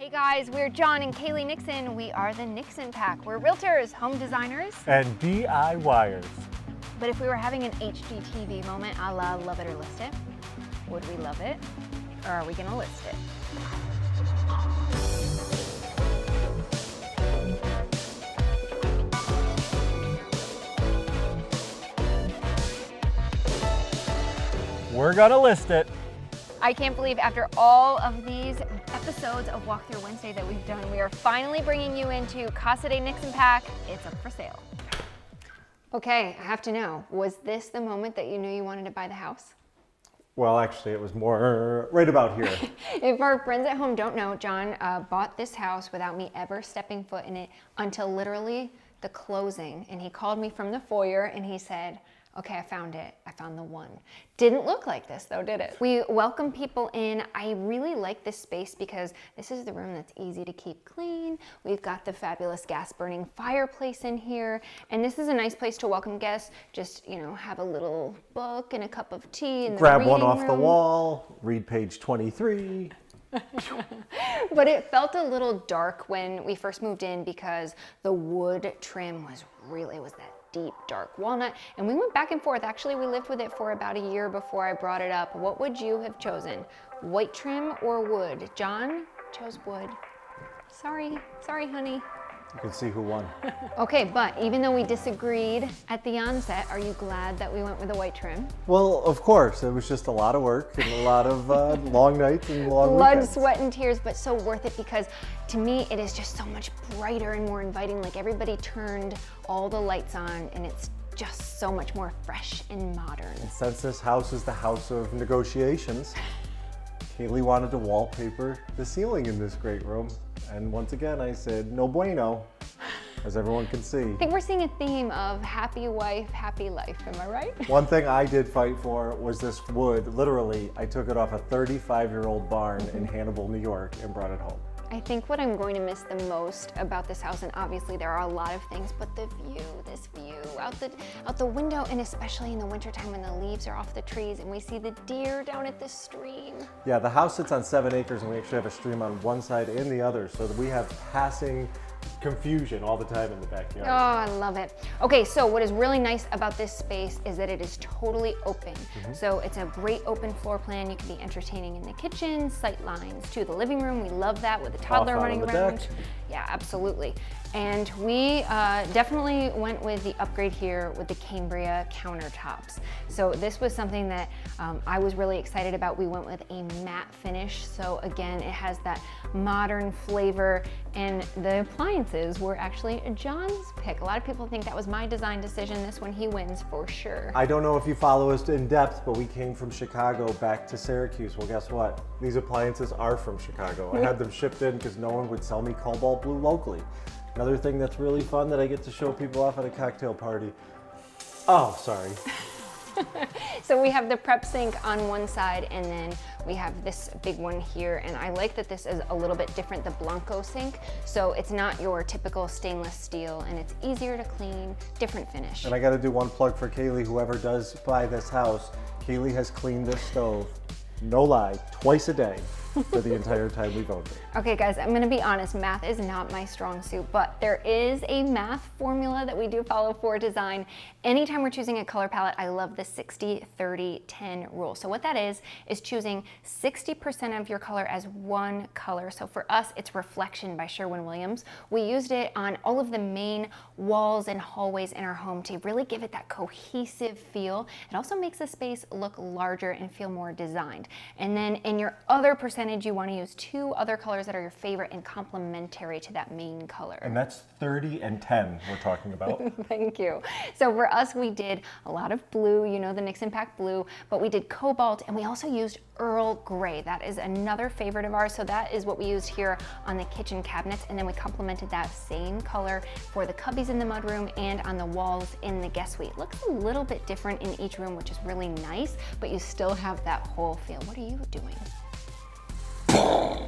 Hey guys, we're John and Kaylee Nixon. We are the NixonPack. We're realtors, home designers, and DIYers. But if we were having an HGTV moment a la Love It or List It, would we love it? Or are we gonna list it? We're gonna list it. I can't believe after all of these episodes of Walkthrough Wednesday that we've done, we are finally bringing you into Casa de NixonPack. It's up for sale. Okay, I have to know, was this the moment that you knew you wanted to buy the house? Well, actually, it was more right about here. If our friends at home don't know, John bought this house without me ever stepping foot in it until literally the closing. And he called me from the foyer and he said, okay, I found it. I found the one. Didn't look like this though, did it? We welcome people in. I really like this space because this is the room that's easy to keep clean. We've got the fabulous gas burning fireplace in here. And this is a nice place to welcome guests. Just, you know, have a little book and a cup of tea in the Grab reading one off room. the wall, read page 23. But it felt a little dark when we first moved in because the wood trim was that deep dark walnut, and we went back and forth. Actually, we lived with it for about a year before I brought it up. What would you have chosen, white trim or wood? John chose wood. Sorry honey. You can see who won. Okay, but even though we disagreed at the onset, are you glad that we went with the white trim? Well, of course, it was just a lot of work and a lot of long nights and long Blood, weekends. sweat, and tears, but so worth it because to me, it is just so much brighter and more inviting. Like everybody turned all the lights on and it's just so much more fresh and modern. And since this house is the house of negotiations, Kaylee wanted to wallpaper the ceiling in this great room. And once again, I said, no bueno, as everyone can see. I think we're seeing a theme of happy wife, happy life, am I right? One thing I did fight for was this wood. Literally, I took it off a 35-year-old barn in Hannibal, New York, and brought it home. I think what I'm going to miss the most about this house, and obviously there are a lot of things, but the view, this view out the window, and especially in the wintertime when the leaves are off the trees and we see the deer down at the stream. Yeah, the house sits on 7 acres and we actually have a stream on one side and the other, so that we have passing confusion all the time in the backyard. Oh, I love it. Okay, so what is really nice about this space is that it is totally open. So it's a great open floor plan. You can be entertaining in the kitchen, sight lines to the living room. We love that with the toddler running around. Deck. Yeah, absolutely. And we definitely went with the upgrade here with the Cambria countertops. So this was something that I was really excited about. We went with a matte finish. So again, it has that modern flavor, and the appliances were actually John's pick. A lot of people think that was my design decision. This one he wins for sure. I don't know if you follow us in depth, but we came from Chicago back to Syracuse. Well, guess what? These appliances are from Chicago. I had them shipped in because no one would sell me Cobalt Blue locally. Another thing that's really fun that I get to show people off at a cocktail party. Oh, sorry. So we have the prep sink on one side, and then we have this big one here. And I like that this is a little bit different, the Blanco sink. So it's not your typical stainless steel, and it's easier to clean, different finish. And I gotta do one plug for Kaylee. Whoever does buy this house, Kaylee has cleaned this stove, no lie, twice a day for the entire time we've owned it. Okay guys, I'm gonna be honest, math is not my strong suit, but there is a math formula that we do follow for design. Anytime we're choosing a color palette, I love the 60-30-10 rule. So what that is choosing 60% of your color as one color. So for us, it's Reflection by Sherwin-Williams. We used it on all of the main walls and hallways in our home to really give it that cohesive feel. It also makes the space look larger and feel more designed. And then in your other percentage, you want to use 2 other colors that are your favorite and complementary to that main color. And that's 30 and 10 we're talking about. Thank you. So for us, we did a lot of blue, you know, the NixonPack blue, but we did cobalt, and we also used Earl Grey. That is another favorite of ours. So that is what we used here on the kitchen cabinets, and then we complemented that same color for the cubbies in the mudroom and on the walls in the guest suite. Looks a little bit different in each room, which is really nice, but you still have that whole feel. What are you doing?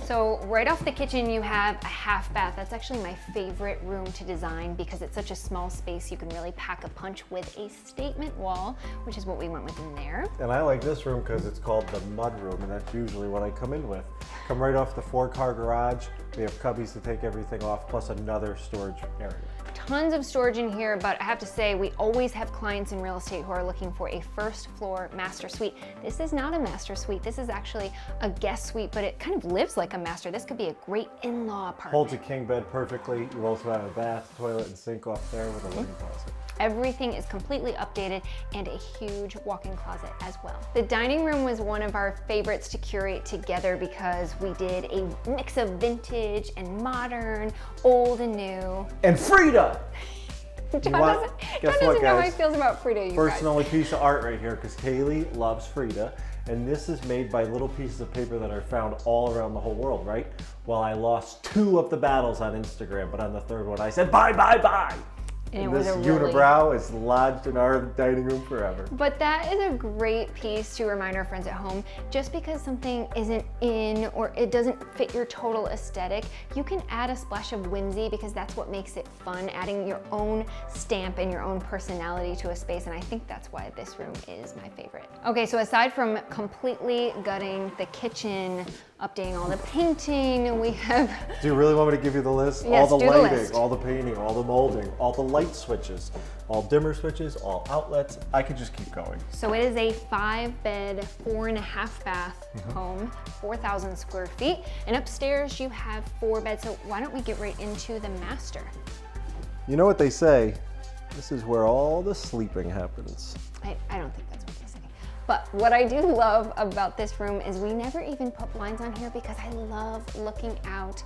So right off the kitchen, you have a half bath. That's actually my favorite room to design because it's such a small space. You can really pack a punch with a statement wall, which is what we went with in there. And I like this room because it's called the mudroom, and that's usually what I come in with. Come right off the 4-car garage. We have cubbies to take everything off, plus another storage area. Tons of storage in here, but I have to say we always have clients in real estate who are looking for a first floor master suite. This is not a master suite. This is actually a guest suite, but it kind of lives like a master. This could be a great in-law apartment. Holds a king bed perfectly. You also have a bath, toilet, and sink off there with a linen closet. Everything is completely updated and a huge walk-in closet as well. The dining room was one of our favorites to curate together because we did a mix of vintage and modern, old and new. And Frida! John doesn't know how he feels about Frida, you First guys. and only piece of art right here, because Kaylee loves Frida. And this is made by little pieces of paper that are found all around the whole world, right? Well, I lost 2 of the battles on Instagram, but on the 3rd one, I said, bye, bye, bye. And this unibrow is lodged in our dining room forever. But that is a great piece to remind our friends at home, just because something isn't in or it doesn't fit your total aesthetic, you can add a splash of whimsy because that's what makes it fun, adding your own stamp and your own personality to a space, and I think that's why this room is my favorite. Okay, so aside from completely gutting the kitchen, updating all the painting, we have... Do you really want me to give you the list? Yes, all the do the lighting, list. all the painting, all the molding, all the light switches, all dimmer switches, all outlets. I could just keep going. So it is a 5-bed, 4.5 bath home, 4,000 square feet. And upstairs you have 4 beds. So why don't we get right into the master? You know what they say? This is where all the sleeping happens. I don't think that's what they say. But what I do love about this room is we never even put blinds on here because I love looking out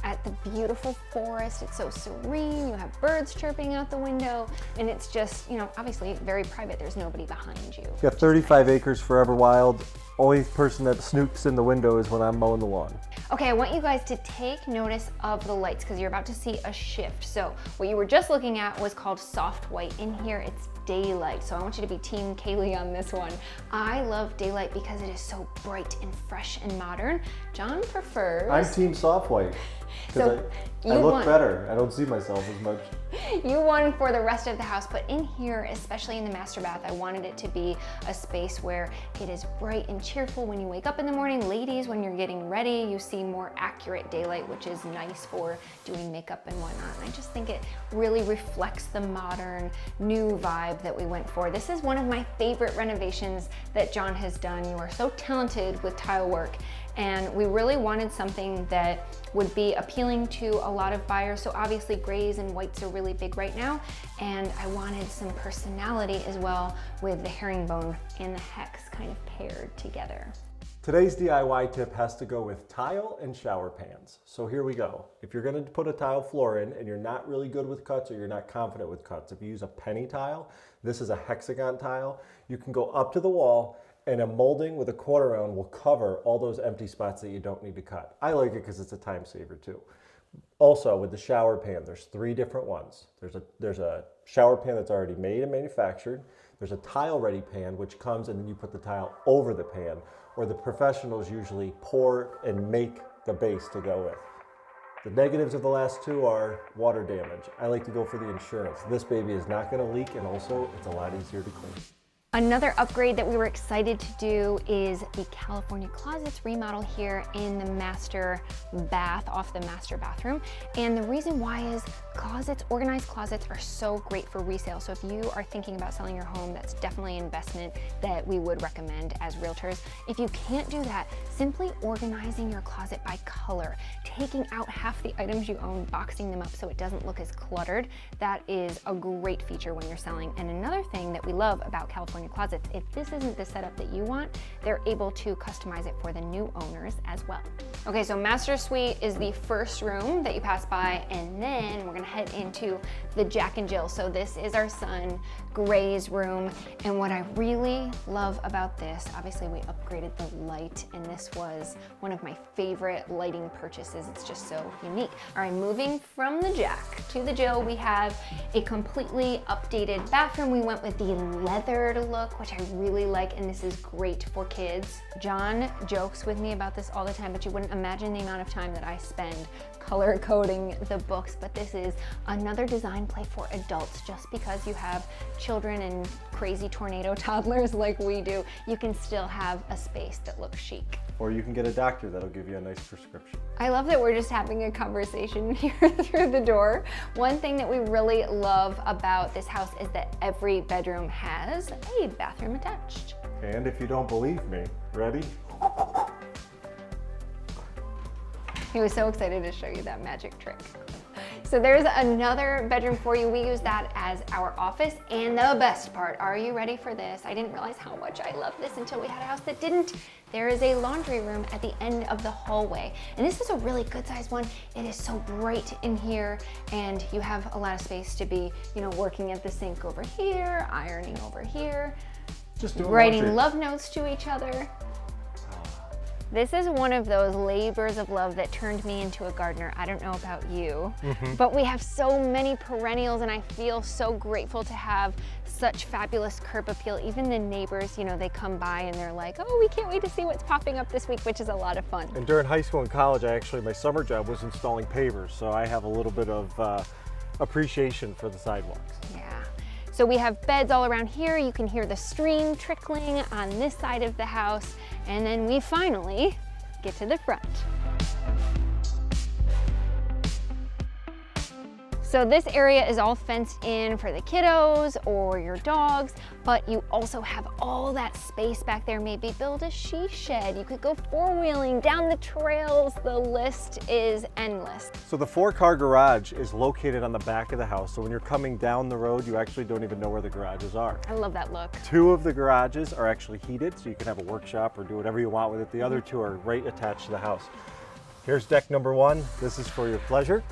at the beautiful forest. It's so serene. You have birds chirping out the window, and it's just, you know, obviously very private. There's nobody behind you. You got 35 acres forever wild. Only person that snoops in the window is when I'm mowing the lawn. Okay, I want you guys to take notice of the lights because you're about to see a shift. So what you were just looking at was called soft white. In here, it's daylight. So I want you to be Team Kaylee on this one. I love daylight because it is so bright and fresh and modern. John prefers... I'm Team Soft White. So I look better. I don't see myself as much. You won for the rest of the house, but in here, especially in the master bath, I wanted it to be a space where it is bright and cheerful when you wake up in the morning. Ladies, when you're getting ready, you see more accurate daylight, which is nice for doing makeup and whatnot. And I just think it really reflects the modern, new vibe that we went for. This is one of my favorite renovations that John has done. You are so talented with tile work. And we really wanted something that would be appealing to a lot of buyers. So obviously grays and whites are really big right now. And I wanted some personality as well with the herringbone and the hex kind of paired together. Today's DIY tip has to go with tile and shower pans. So here we go. If you're gonna put a tile floor in and you're not really good with cuts or you're not confident with cuts, if you use a penny tile, this is a hexagon tile, you can go up to the wall and a molding with a quarter round will cover all those empty spots that you don't need to cut. I like it because it's a time saver too. Also with the shower pan, there's 3 different ones. There's a shower pan that's already made and manufactured. There's a tile ready pan which comes and then you put the tile over the pan, or the professionals usually pour and make the base to go with. The negatives of the last 2 are water damage. I like to go for the insurance. This baby is not gonna leak, and also it's a lot easier to clean. Another upgrade that we were excited to do is the California closets remodel here in the master bath off the master bathroom. And the reason why is closets, organized closets are so great for resale. So if you are thinking about selling your home, that's definitely an investment that we would recommend as realtors. If you can't do that, simply organizing your closet by color, taking out half the items you own, boxing them up so it doesn't look as cluttered, that is a great feature when you're selling. And another thing that we love about California closets, if this isn't the setup that you want, they're able to customize it for the new owners as well. Okay, so master suite is the first room that you pass by, and then we're gonna head into the Jack and Jill. So this is our son Gray's room, and what I really love about this, obviously we upgraded the light, and this was one of my favorite lighting purchases. It's just so unique. All right, moving from the Jack to the Jill, we have a completely updated bathroom. We went with the leathered look, which I really like, and this is great for kids. John jokes with me about this all the time, but you wouldn't imagine the amount of time that I spend color coding the books. But this is another design play for adults. Just because you have children and crazy tornado toddlers like we do, you can still have a space that looks chic. Or you can get a doctor that'll give you a nice prescription. I love that we're just having a conversation here through the door. One thing that we really love about this house is that every bedroom has a bathroom attached. And if you don't believe me, ready? He was so excited to show you that magic trick. So there's another bedroom for you. We use that as our office. And the best part, are you ready for this? I didn't realize how much I loved this until we had a house that didn't. There is a laundry room at the end of the hallway. And this is a really good sized one. It is so bright in here, and you have a lot of space to be, working at the sink over here, ironing over here, Just doing writing laundry. love notes to each other. This is one of those labors of love that turned me into a gardener. I don't know about you, but we have so many perennials, and I feel so grateful to have such fabulous curb appeal. Even the neighbors, they come by and they're like, oh, we can't wait to see what's popping up this week, which is a lot of fun. And during high school and college, my summer job was installing pavers, so I have a little bit of appreciation for the sidewalks. Yeah. So we have beds all around here. You can hear the stream trickling on this side of the house. And then we finally get to the front. So this area is all fenced in for the kiddos or your dogs, but you also have all that space back there. Maybe build a she shed. You could go four-wheeling down the trails. The list is endless. So the 4-car garage is located on the back of the house. So when you're coming down the road, you actually don't even know where the garages are. I love that look. 2 of the garages are actually heated, so you can have a workshop or do whatever you want with it. The other 2 are right attached to the house. Here's deck number 1. This is for your pleasure.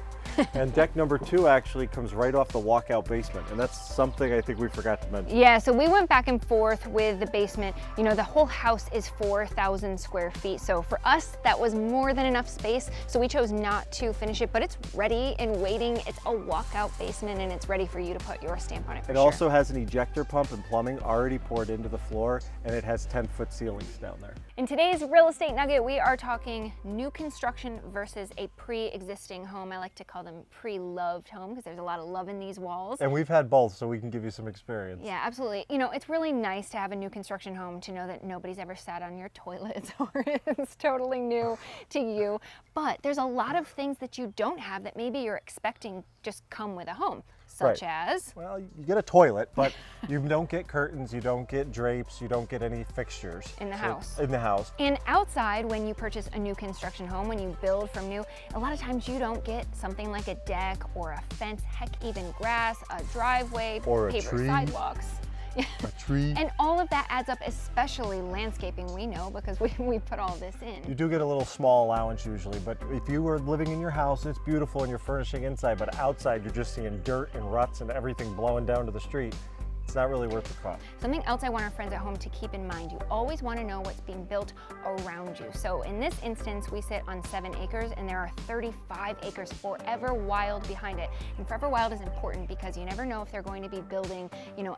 And deck number 2 actually comes right off the walkout basement. And that's something I think we forgot to mention. Yeah, so we went back and forth with the basement. The whole house is 4,000 square feet. So for us, that was more than enough space. So we chose not to finish it, but it's ready and waiting. It's a walkout basement, and it's ready for you to put your stamp on it for It sure. also has an ejector pump and plumbing already poured into the floor, and it has 10-foot ceilings down there. In today's real estate nugget, we are talking new construction versus a pre-existing home. I like to call them pre-loved home because there's a lot of love in these walls. And we've had both, so we can give you some experience. Yeah, absolutely. It's really nice to have a new construction home, to know that nobody's ever sat on your toilets or it's totally new to you. But there's a lot of things that you don't have that maybe you're expecting just come with a home. Such as? Well, you get a toilet, but you don't get curtains, you don't get drapes, you don't get any fixtures. In the house. In the house. And outside, when you purchase a new construction home, when you build from new, a lot of times you don't get something like a deck or a fence, heck, even grass, a driveway, or a paver tree. sidewalks. A tree. And all of that adds up, especially landscaping, we know, because we put all this in. You do get a little small allowance usually, but if you were living in your house, it's beautiful and you're furnishing inside, but outside you're just seeing dirt and ruts and everything blowing down to the street. It's not really worth the cost. Something else I want our friends at home to keep in mind, you always want to know what's being built around you. So in this instance, we sit on 7 acres and there are 35 acres forever wild behind it. And forever wild is important because you never know if they're going to be building,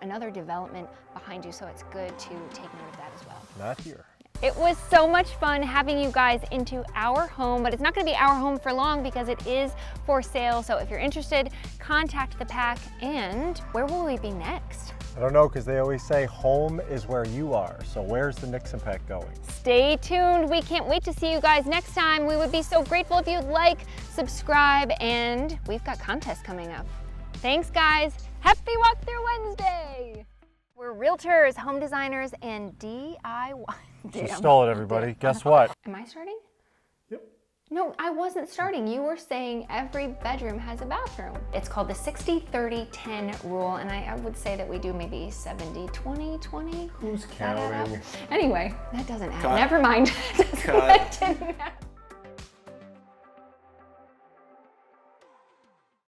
another development behind you. So it's good to take note of that as well. Not here. It was so much fun having you guys into our home, but it's not going to be our home for long because it is for sale. So if you're interested, contact the pack. And where will we be next? I don't know, because they always say home is where you are. So where's the NixonPack going? Stay tuned. We can't wait to see you guys next time. We would be so grateful if you'd like, subscribe, and we've got contests coming up. Thanks, guys. Happy Walkthrough Wednesday. We're realtors, home designers, and DIY. She stole it, everybody. Guess what? Am I starting? Yep. No, I wasn't starting. You were saying every bedroom has a bathroom. It's called the 60-30-10 rule, and I would say that we do maybe 70-20-20. Who's counting? Anyway, that doesn't add. Cut. Never mind. Cut. That didn't add.